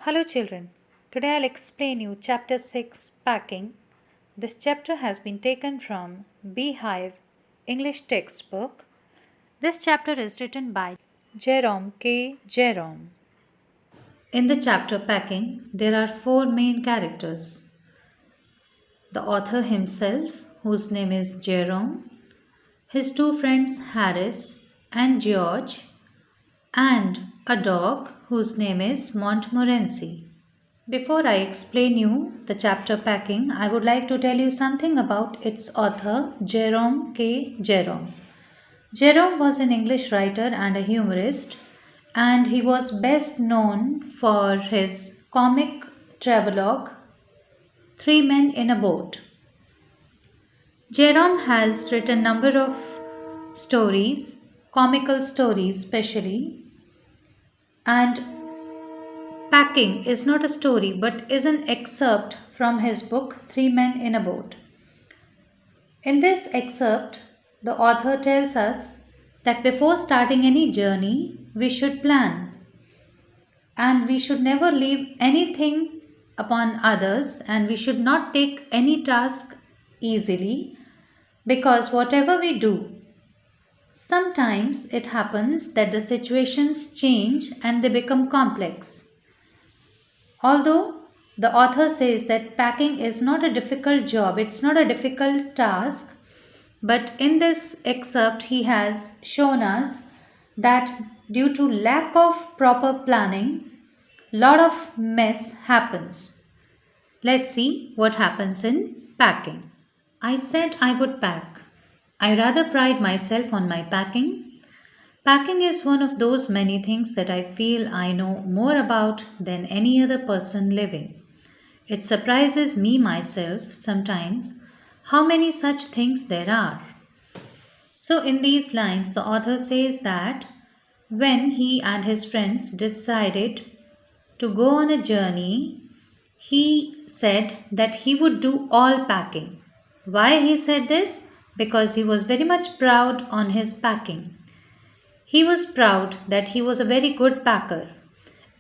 Hello children. Today I'll explain you chapter 6 packing. This chapter has been taken from Beehive English textbook. This chapter is written by Jerome K. Jerome. In the chapter packing, there are four main characters. The author himself, whose name is Jerome, his two friends Harris and George, and a dog whose name is Montmorency. Before I explain you the chapter packing, I would like to tell you something about its author, Jerome K. Jerome. Jerome was an English writer and a humorist, and he was best known for his comic travelogue, Three Men in a Boat. Jerome has written number of stories, comical stories especially, and packing is not a story but is an excerpt from his book Three Men in a Boat. In this excerpt, the author tells us that before starting any journey, we should plan and we should never leave anything upon others and we should not take any task easily because whatever we do, sometimes it happens that the situations change and they become complex. Although the author says that packing is not a difficult job, it's not a difficult task, but in this excerpt he has shown us that due to lack of proper planning, lot of mess happens. Let's see what happens in packing. I said I would pack. I rather pride myself on my packing. Packing is one of those many things that I feel I know more about than any other person living. It surprises me myself sometimes how many such things there are. So, in these lines, the author says that when he and his friends decided to go on a journey, he said that he would do all packing. Why he said this? Because he was very much proud on his packing. He was proud that he was a very good packer.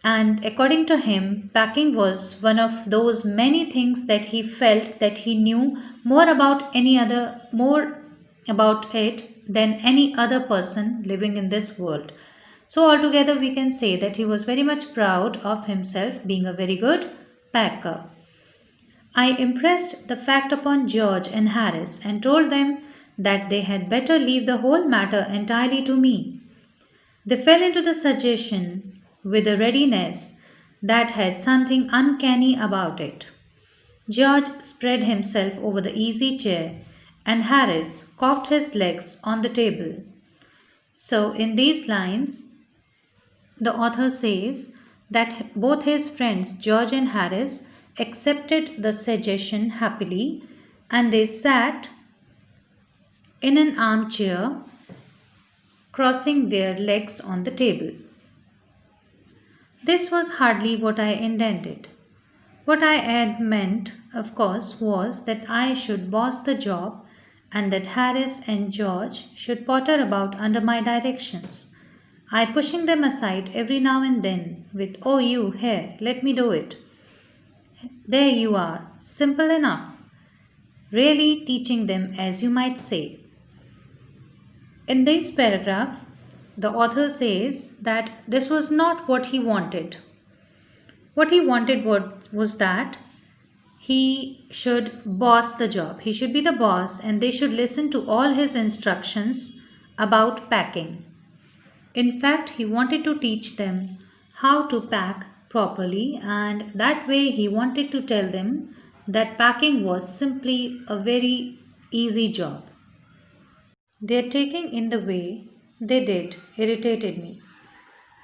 And according to him, packing was one of those many things that he felt that he knew more about it than any other person living in this world. So altogether we can say that he was very much proud of himself being a very good packer. I impressed the fact upon George and Harris and told them that they had better leave the whole matter entirely to me. They fell into the suggestion with a readiness that had something uncanny about it. George spread himself over the easy chair and Harris cocked his legs on the table. So, in these lines, the author says that both his friends George and Harris accepted the suggestion happily and they sat in an armchair crossing their legs on the table. This was hardly what I intended. What I had meant, of course, was that I should boss the job and that Harris and George should potter about under my directions. I pushing them aside every now and then with, "Oh, you, here, let me do it." There you are, simple enough. Really teaching them, as you might say. In this paragraph, the author says that this was not what he wanted. What he wanted was that he should boss the job. He should be the boss and they should listen to all his instructions about packing. In fact, he wanted to teach them how to pack properly and that way he wanted to tell them that packing was simply a very easy job. Their taking in the way they did irritated me.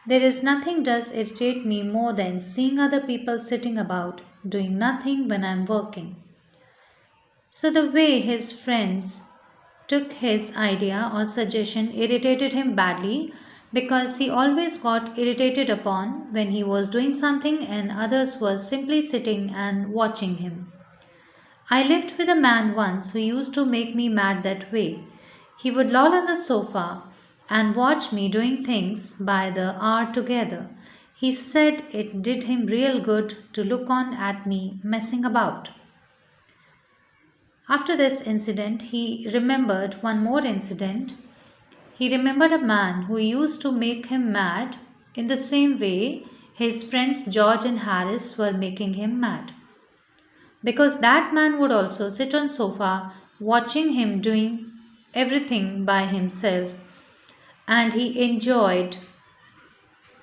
There is nothing does irritate me more than seeing other people sitting about doing nothing when I am working. So the way his friends took his idea or suggestion irritated him badly because he always got irritated upon when he was doing something and others were simply sitting and watching him. I lived with a man once who used to make me mad that way. He would loll on the sofa and watch me doing things by the hour together. He said it did him real good to look on at me messing about. After this incident, he remembered one more incident. He remembered a man who used to make him mad in the same way his friends George and Harris were making him mad. Because that man would also sit on sofa watching him doing everything by himself, and he enjoyed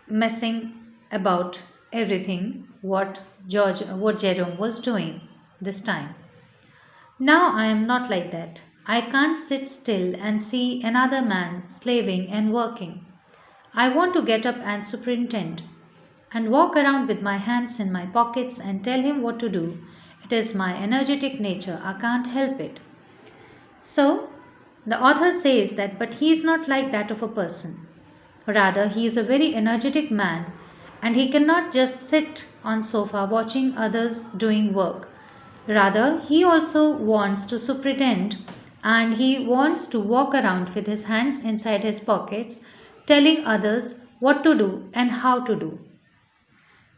messing about everything what Jerome was doing this time. Now I am not like that. I can't sit still and see another man slaving and working. I want to get up and superintend and walk around with my hands in my pockets and tell him what to do. It is my energetic nature. I can't help it. So, the author says that, but he is not like that of a person. Rather, he is a very energetic man and he cannot just sit on sofa watching others doing work. Rather, he also wants to superintend and he wants to walk around with his hands inside his pockets, telling others what to do and how to do.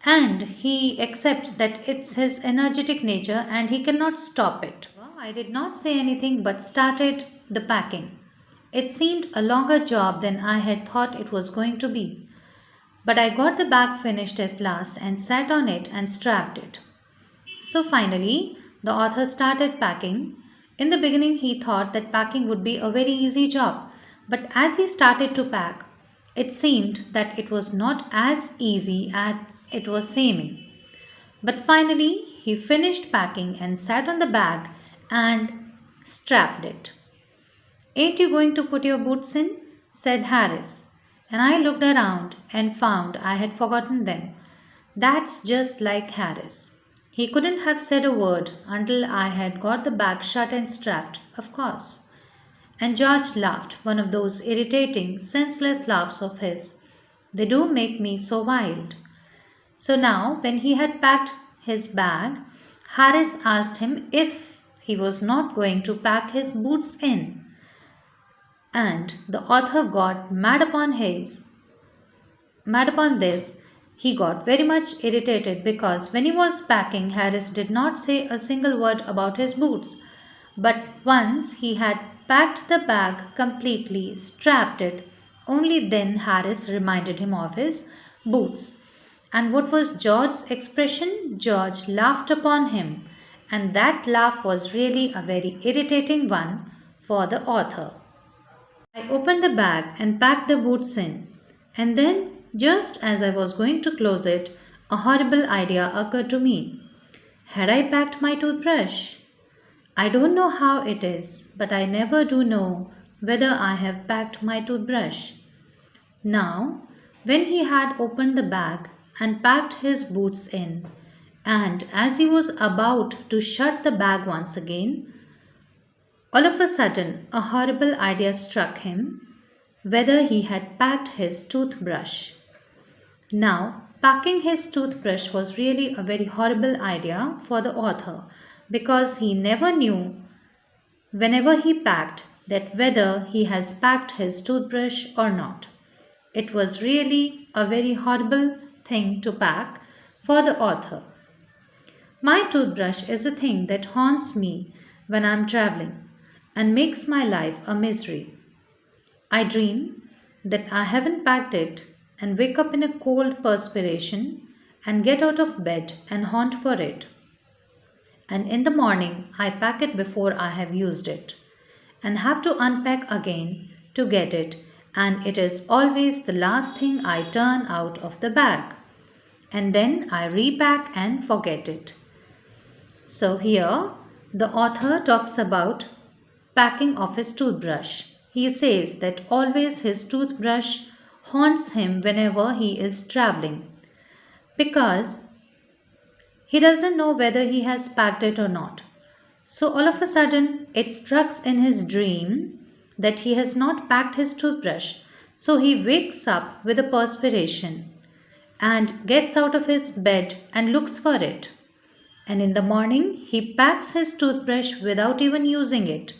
And he accepts that it's his energetic nature and he cannot stop it. I did not say anything but started the packing. It seemed a longer job than I had thought it was going to be. But I got the bag finished at last and sat on it and strapped it. So finally, the author started packing. In the beginning, he thought that packing would be a very easy job. But as he started to pack, it seemed that it was not as easy as it was seeming. But finally, he finished packing and sat on the bag and strapped it. "Ain't you going to put your boots in?" said Harris. And I looked around and found I had forgotten them. That's just like Harris. He couldn't have said a word until I had got the bag shut and strapped, of course. And George laughed, one of those irritating, senseless laughs of his. They do make me so wild. So now, when he had packed his bag, Harris asked him if he was not going to pack his boots in. And the author got mad upon this. He got very much irritated because when he was packing, Harris did not say a single word about his boots. But once he had packed the bag completely, strapped it, only then Harris reminded him of his boots. And what was George's expression? George laughed upon him, and that laugh was really a very irritating one for the author. I opened the bag and packed the boots in, and then, just as I was going to close it, a horrible idea occurred to me. Had I packed my toothbrush? I don't know how it is, but I never do know whether I have packed my toothbrush. Now, when he had opened the bag and packed his boots in, and as he was about to shut the bag once again, all of a sudden a horrible idea struck him whether he had packed his toothbrush. Now, packing his toothbrush was really a very horrible idea for the author because he never knew whenever he packed that whether he has packed his toothbrush or not. It was really a very horrible thing to pack for the author. My toothbrush is a thing that haunts me when I am traveling and makes my life a misery. I dream that I haven't packed it and wake up in a cold perspiration and get out of bed and hunt for it. And in the morning, I pack it before I have used it and have to unpack again to get it, and it is always the last thing I turn out of the bag. And then I repack and forget it. So here, the author talks about packing of his toothbrush. He says that always his toothbrush haunts him whenever he is traveling because he doesn't know whether he has packed it or not. So all of a sudden it struck in his dream that he has not packed his toothbrush. So he wakes up with a perspiration and gets out of his bed and looks for it. And in the morning he packs his toothbrush without even using it.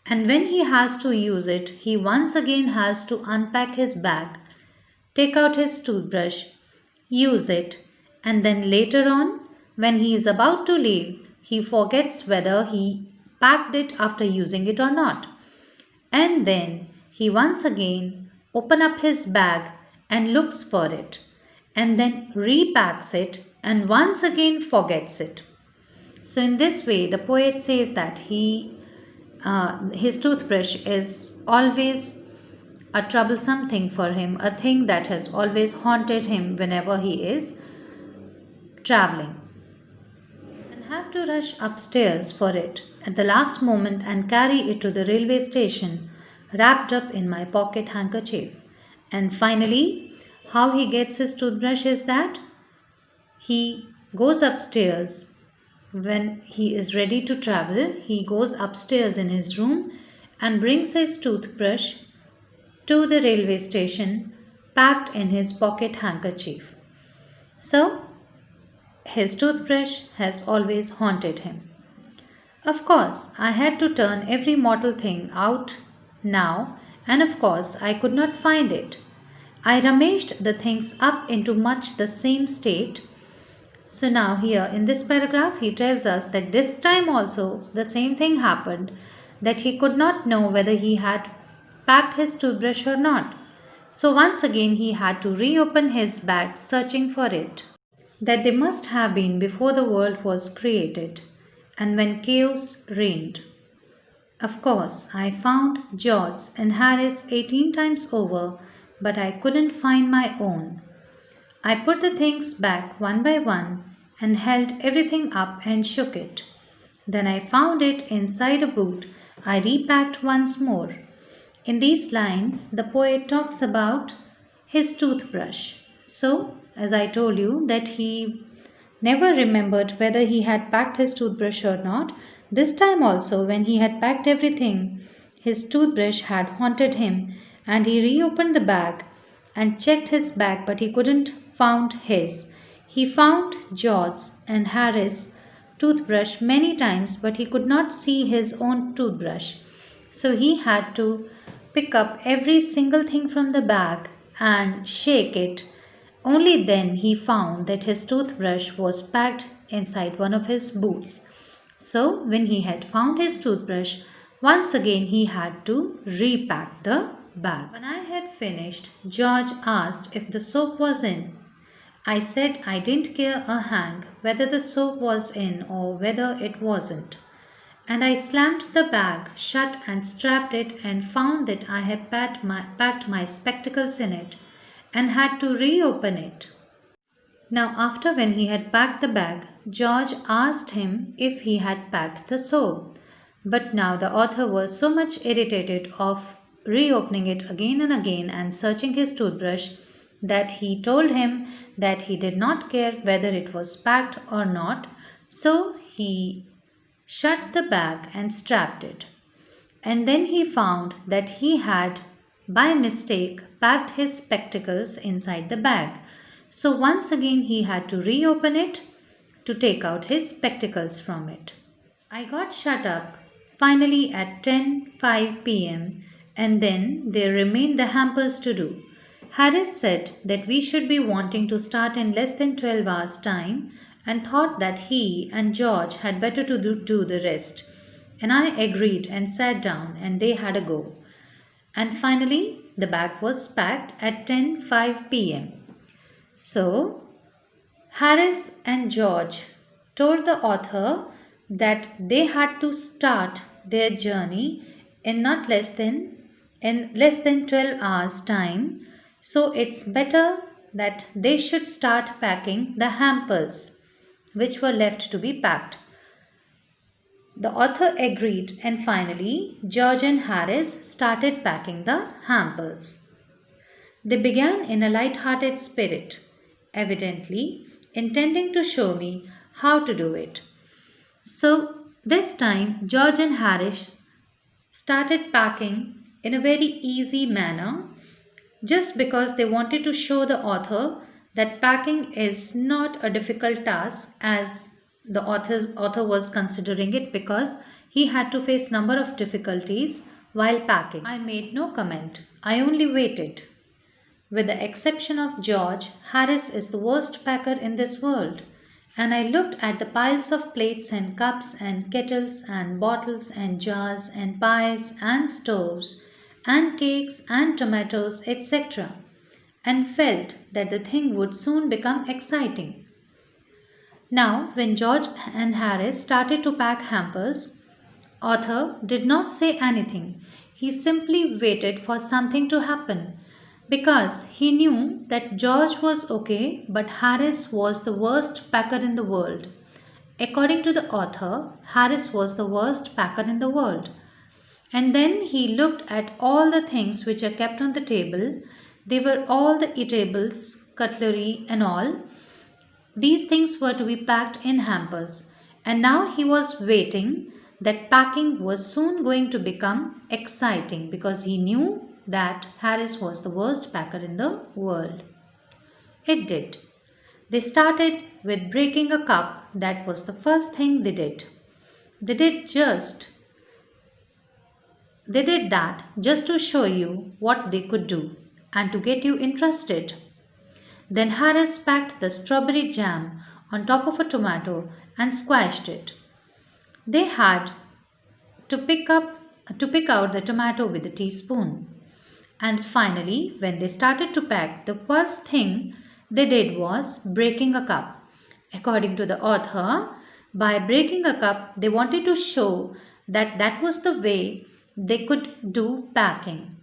And when he has to use it, he once again has to unpack his bag, take out his toothbrush, use it, and then later on, when he is about to leave, he forgets whether he packed it after using it or not. And then he once again opens up his bag and looks for it, and then repacks it and once again forgets it. So in this way, the poet says that his toothbrush is always a troublesome thing for him, a thing that has always haunted him whenever he is traveling, and have to rush upstairs for it at the last moment and carry it to the railway station wrapped up in my pocket handkerchief. And finally, how he gets his toothbrush is that he goes upstairs when he is ready to travel. He goes upstairs in his room and brings his toothbrush to the railway station packed in his pocket handkerchief. So, his toothbrush has always haunted him. Of course, I had to turn every mortal thing out now, and of course, I could not find it. I rummaged the things up into much the same state. So now here in this paragraph, he tells us that this time also the same thing happened, that he could not know whether he had packed his toothbrush or not. So once again he had to reopen his bag searching for it, that they must have been before the world was created and when chaos reigned. Of course, I found George and Harris 18 times over, but I couldn't find my own. I put the things back one by one and held everything up and shook it. Then I found it inside a boot. I repacked once more. In these lines, the poet talks about his toothbrush. So, as I told you, that he never remembered whether he had packed his toothbrush or not. This time also, when he had packed everything, his toothbrush had haunted him, and he reopened the bag and checked his bag, but he couldn't found his. He found George and Harris' toothbrush many times, but he could not see his own toothbrush. So he had to pick up every single thing from the bag and shake it. Only then he found that his toothbrush was packed inside one of his boots. So when he had found his toothbrush, once again he had to repack the bag. When I had finished, George asked if the soap was in. I said I didn't care a hang whether the soap was in or whether it wasn't. And I slammed the bag shut and strapped it and found that I had packed my spectacles in it and had to reopen it. Now after when he had packed the bag, George asked him if he had packed the soap. But now the author was so much irritated of reopening it again and again and searching his toothbrush that he told him that he did not care whether it was packed or not. So he shut the bag and strapped it. And then he found that he had by mistake packed his spectacles inside the bag. So once again he had to reopen it to take out his spectacles from it. I got shut up finally at 10:05 p.m. and then there remained the hampers to do. Harris said that we should be wanting to start in less than 12 hours time and thought that he and George had better to do the rest. And I agreed and sat down and they had a go. And finally the bag was packed at 10:05 p.m. So Harris and George told the author that they had to start their journey in less than 12 hours time. So it's better that they should start packing the hampers which were left to be packed. The author agreed and finally George and Harris started packing the hampers. They began in a light-hearted spirit, evidently intending to show me how to do it. So this time George and Harris started packing in a very easy manner, just because they wanted to show the author that packing is not a difficult task as the author was considering it, because he had to face number of difficulties while packing. I made no comment. I only waited. With the exception of George, Harris is the worst packer in this world. And I looked at the piles of plates and cups and kettles and bottles and jars and pies and stoves and cakes and tomatoes, etc., and felt that the thing would soon become exciting. Now, when George and Harris started to pack hampers, Arthur did not say anything. He simply waited for something to happen because he knew that George was okay, but Harris was the worst packer in the world. According to the author, Harris was the worst packer in the world. And then he looked at all the things which are kept on the table. They were all the eatables, cutlery, and all. These things were to be packed in hampers, and now he was waiting that packing was soon going to become exciting because he knew that Harris was the worst packer in the world. It did. They started with breaking a cup. That was the first thing they did. They did just they did that just to show you what they could do and to get you interested. Then Harris packed the strawberry jam on top of a tomato and squashed it. They had to pick out the tomato with a teaspoon. And finally, when they started to pack, the first thing they did was breaking a cup. According to the author, by breaking a cup, they wanted to show that that was the way they could do packing.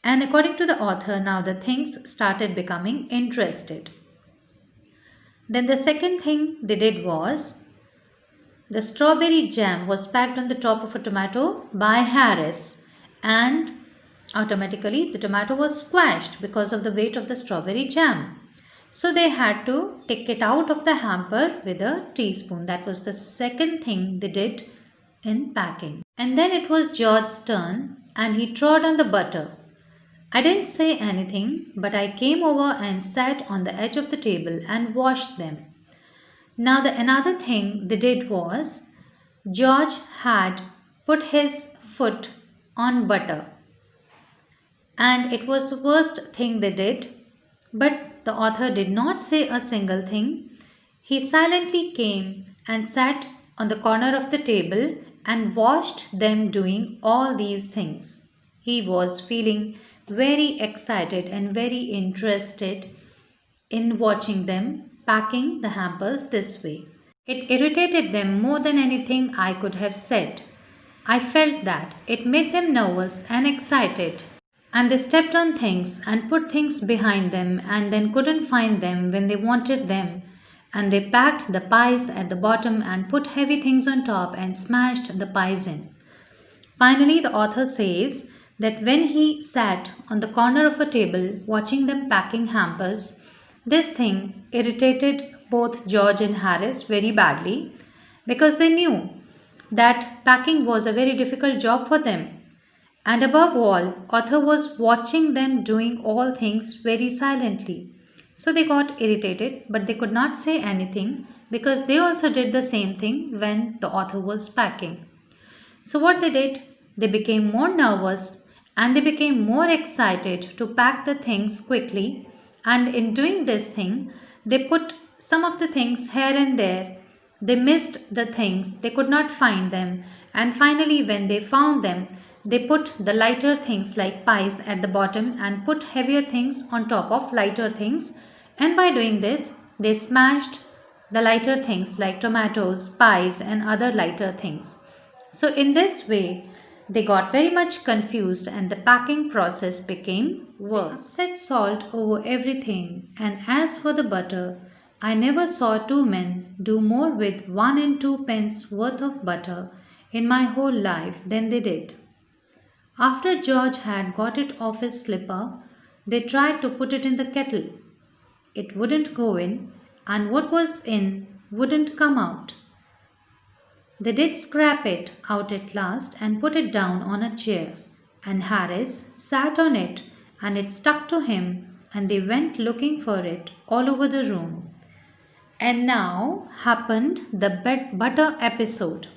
And according to the author, now the things started becoming interested. Then the second thing they did was the strawberry jam was packed on the top of a tomato by Harris, and automatically the tomato was squashed because of the weight of the strawberry jam. So they had to take it out of the hamper with a teaspoon. That was the second thing they did in packing. And then it was George's turn, and he trod on the butter. I didn't say anything, but I came over and sat on the edge of the table and watched them. Now the another thing they did was George had put his foot on butter, and it was the worst thing they did, but the author did not say a single thing. He silently came and sat on the corner of the table and watched them doing all these things. He was feeling very excited and very interested in watching them packing the hampers this way. It irritated them more than anything I could have said. I felt that it made them nervous and excited, and they stepped on things and put things behind them and then couldn't find them when they wanted them. And they packed the pies at the bottom and put heavy things on top and smashed the pies in. Finally, the author says that when he sat on the corner of a table watching them packing hampers, this thing irritated both George and Harris very badly because they knew that packing was a very difficult job for them. And above all, author was watching them doing all things very silently. So they got irritated, but they could not say anything because they also did the same thing when the author was packing. So what they did, they became more nervous and they became more excited to pack the things quickly, and in doing this thing they put some of the things here and there. They missed the things, they could not find them, and finally when they found them, they put the lighter things like pies at the bottom and put heavier things on top of lighter things, and by doing this they smashed the lighter things like tomatoes, pies, and other lighter things. So in this way they got very much confused and the packing process became worse. Set salt over everything, and as for the butter, I never saw two men do more with 1 and 2 pence worth of butter in my whole life than they did. After George had got it off his slipper, they tried to put it in the kettle. It wouldn't go in, and what was in wouldn't come out. They did scrape it out at last and put it down on a chair, and Harris sat on it and it stuck to him, and they went looking for it all over the room. And now happened the butter episode.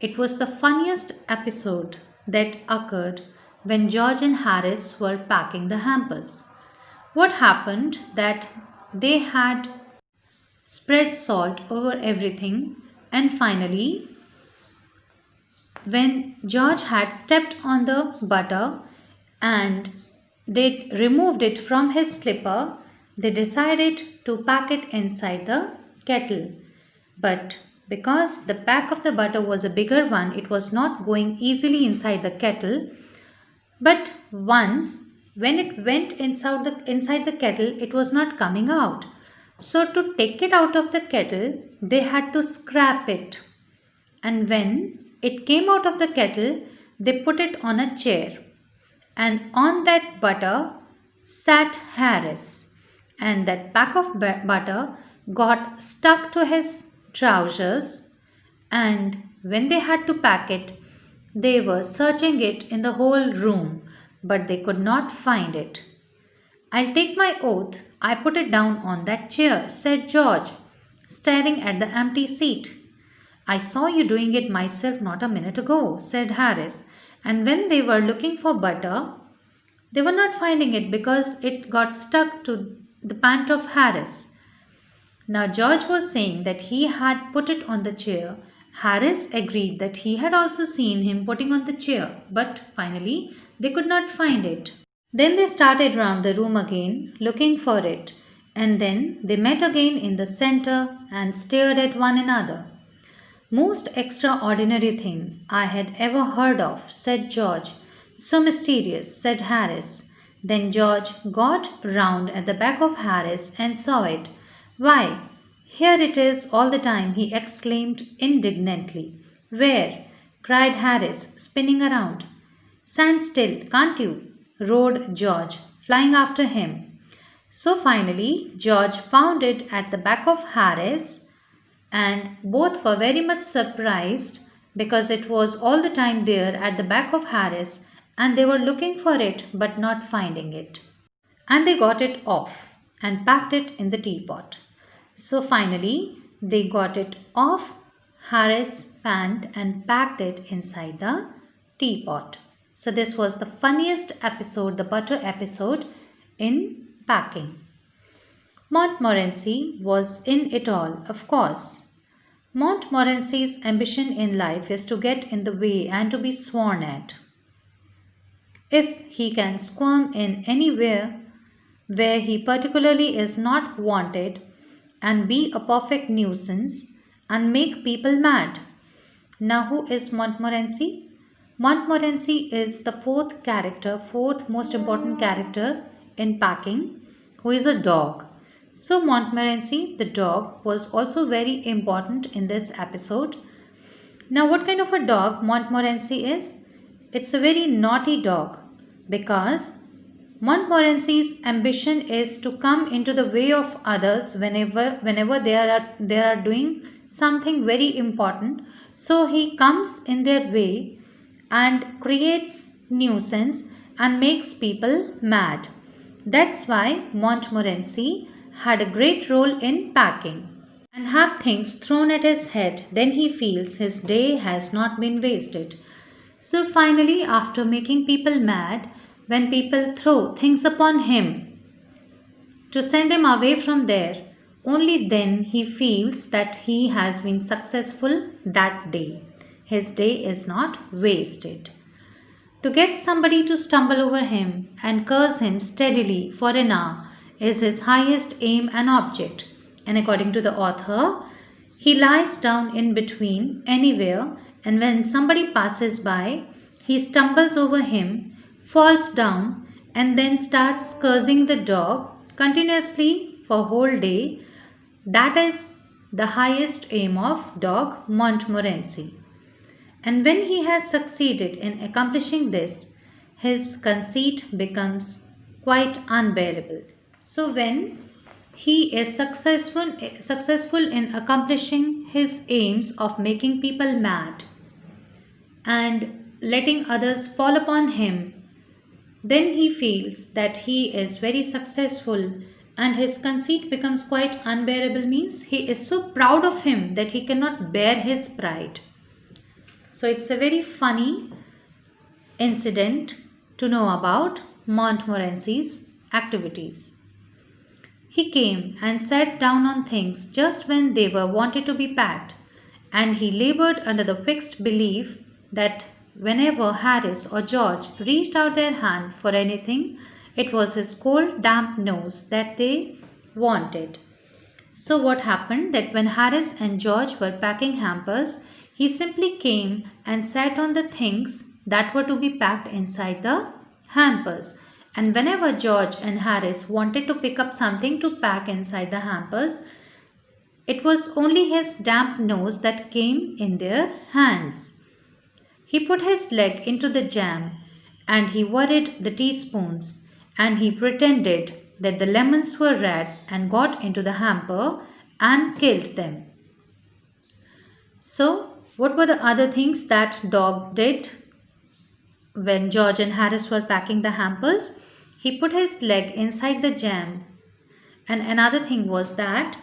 It was the funniest episode that occurred when George and Harris were packing the hampers. What happened that they had spread salt over everything, and finally, when George had stepped on the butter and they removed it from his slipper, they decided to pack it inside the kettle. But because the pack of the butter was a bigger one, it was not going easily inside the kettle. But once when it went inside the kettle, it was not coming out. So to take it out of the kettle, they had to scrap it. And when it came out of the kettle, they put it on a chair. And on that butter sat Harris. And that pack of butter got stuck to his trousers. And when they had to pack it, they were searching it in the whole room, but they could not find it. "I'll take my oath I put it down on that chair," said George, staring at the empty seat. "I saw you doing it myself not a minute ago," said Harris. And when they were looking for butter, they were not finding it because it got stuck to the pant of Harris. Now George was saying that he had put it on the chair. Harris agreed that he had also seen him putting on the chair, but finally they could not find it. Then they started round the room again, looking for it, and then they met again in the center and stared at one another. "Most extraordinary thing I had ever heard of," said George. "So mysterious," said Harris. Then George got round at the back of Harris and saw it. "Why, here it is all the time," he exclaimed indignantly. "Where?" cried Harris, spinning around. "Stand still, can't you?" roared George, flying after him. So finally George found it at the back of Harris, and both were very much surprised because it was all the time there at the back of Harris, and they were looking for it but not finding it. And they got it off and packed it in the teapot. So finally they got it off Harris' pant and packed it inside the teapot. So this was the funniest episode, the butter episode in packing. Montmorency was in it all, of course. Montmorency's ambition in life is to get in the way and to be sworn at. If he can squirm in anywhere where he particularly is not wanted and be a perfect nuisance and make people mad. Now who is Montmorency? Montmorency is the fourth most important character in packing, who is a dog. So Montmorency, the dog, was also very important in this episode. Now what kind of a dog Montmorency is? It's a very naughty dog because Montmorency's ambition is to come into the way of others whenever they are doing something very important. So he comes in their way and creates nuisance and makes people mad. That's why Montmorency had a great role in packing. And have things thrown at his head, then he feels his day has not been wasted. So finally, after making people mad, when people throw things upon him to send him away from there, only then he feels that he has been successful that day. His day is not wasted. To get somebody to stumble over him and curse him steadily for an hour is his highest aim and object. And according to the author, he lies down in between anywhere, and when somebody passes by, he stumbles over him, falls down, and then starts cursing the dog continuously for a whole day. That is the highest aim of dog Montmorency. And when he has succeeded in accomplishing this, his conceit becomes quite unbearable. So when he is successful in accomplishing his aims of making people mad and letting others fall upon him, then he feels that he is very successful and his conceit becomes quite unbearable, means he is so proud of him that he cannot bear his pride. So it's a very funny incident to know about Montmorency's activities. He came and sat down on things just when they were wanted to be packed, and he labored under the fixed belief that whenever Harris or George reached out their hand for anything, it was his cold, damp nose that they wanted. So, what happened that when Harris and George were packing hampers, he simply came and sat on the things that were to be packed inside the hampers. And whenever George and Harris wanted to pick up something to pack inside the hampers, it was only his damp nose that came in their hands. He put his leg into the jam and he worried the teaspoons and he pretended that the lemons were rats and got into the hamper and killed them. So, what were the other things that dog did when George and Harris were packing the hampers? He put his leg inside the jam, and another thing was that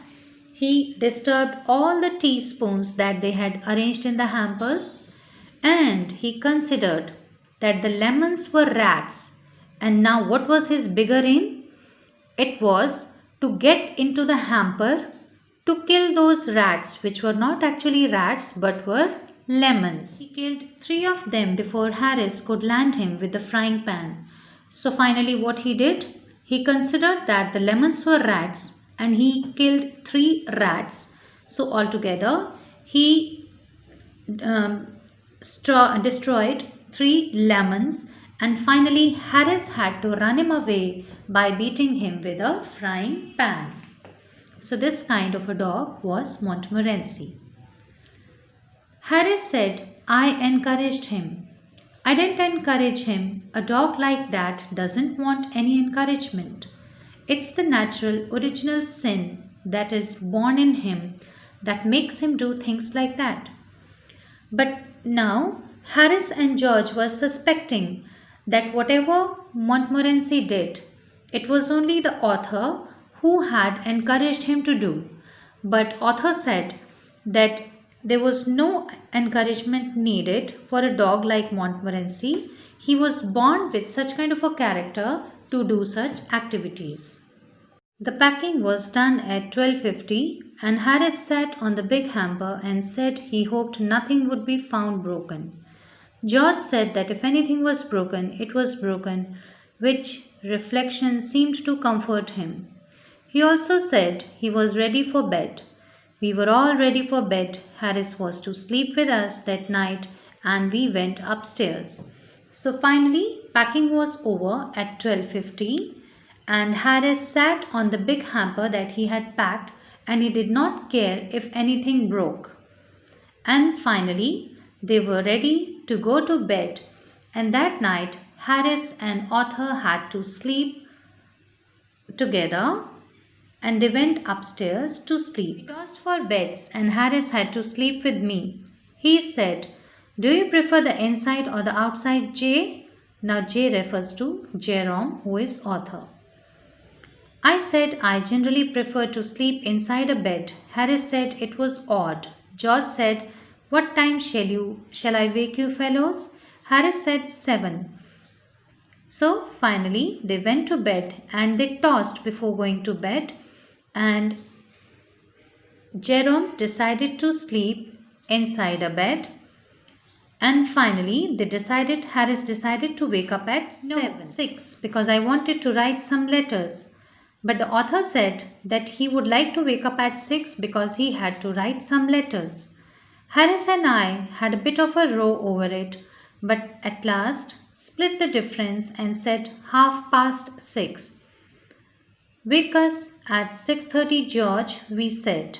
he disturbed all the teaspoons that they had arranged in the hampers, and he considered that the lemons were rats. And now, what was his bigger aim? It was to get into the hamper to kill those rats, which were not actually rats but were lemons. He killed 3 of them before Harris could land him with the frying pan. So finally, what he did? He considered that the lemons were rats and he killed 3 rats. So altogether, he destroyed 3 lemons, and finally Harris had to run him away by beating him with a frying pan. So this kind of a dog was Montmorency. Harris said, I encouraged him. I didn't encourage him. A dog like that doesn't want any encouragement. It's the natural, original sin that is born in him that makes him do things like that. But now, Harris and George were suspecting that whatever Montmorency did, it was only the author who had encouraged him to do. But author said that there was no encouragement needed for a dog like Montmorency. He was born with such kind of a character to do such activities. The packing was done at 12:50 and Harris sat on the big hamper and said he hoped nothing would be found broken. George said that if anything was broken, it was broken, which reflection seemed to comfort him. He also said he was ready for bed. We were all ready for bed. Harris was to sleep with us that night and we went upstairs. So finally, packing was over at 12:50 and Harris sat on the big hamper that he had packed and he did not care if anything broke. And finally, they were ready to go to bed, and that night Harris and author had to sleep together and they went upstairs to sleep. We tossed for beds and Harris had to sleep with me. He said, do you prefer the inside or the outside, J? Now J refers to Jerome, who is author. I said I generally prefer to sleep inside a bed. Harris said it was odd. George said, what time shall I wake you fellows? Harris said 7. So finally they went to bed and they tossed before going to bed, and Jerome decided to sleep inside a bed, and finally Harris decided to wake up at 6 because I wanted to write some letters. But the author said that he would like to wake up at 6 because he had to write some letters. Harris and I had a bit of a row over it, but at last split the difference and said 6:30. Wake us at 6:30, George, we said.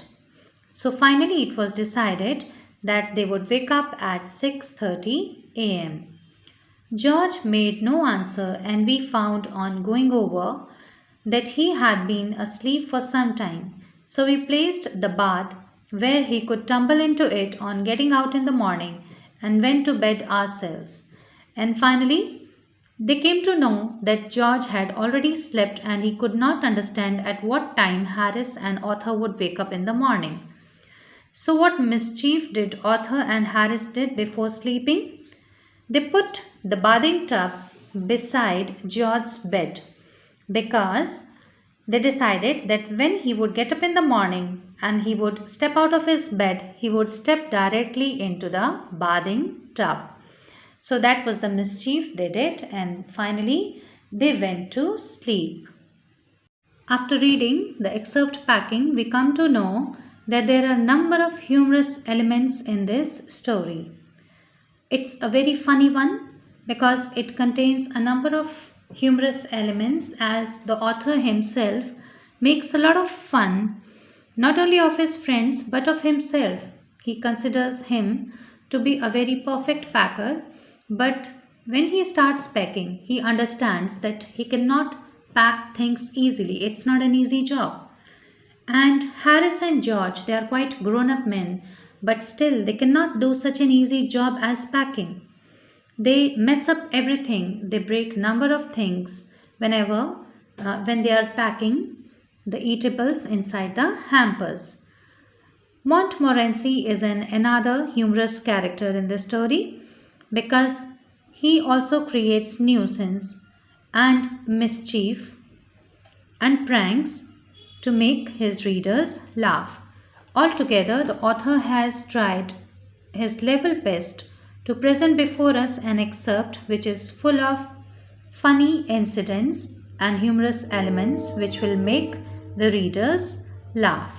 So finally it was decided that they would wake up at 6:30 a.m. George made no answer and we found on going over that he had been asleep for some time. So we placed the bath where he could tumble into it on getting out in the morning and went to bed ourselves. And finally, they came to know that George had already slept and he could not understand at what time Harris and author would wake up in the morning. So what mischief did author and Harris did before sleeping? They put the bathing tub beside George's bed because They decided that when he would get up in the morning and he would step out of his bed, he would step directly into the bathing tub. So that was the mischief they did, and finally they went to sleep. After reading the excerpt packing, we come to know that there are a number of humorous elements in this story. It's a very funny one because it contains a number of humorous elements, as the author himself makes a lot of fun not only of his friends but of himself. He considers him to be a very perfect packer, but when he starts packing, he understands that he cannot pack things easily. It's not an easy job. And Harris and George, they are quite grown up men, but still they cannot do such an easy job as packing. They mess up everything. They break number of things when they are packing the eatables inside the hampers. Montmorency is another humorous character in the story because he also creates nuisance and mischief and pranks to make his readers laugh. Altogether, the author has tried his level best to present before us an excerpt which is full of funny incidents and humorous elements which will make the readers laugh.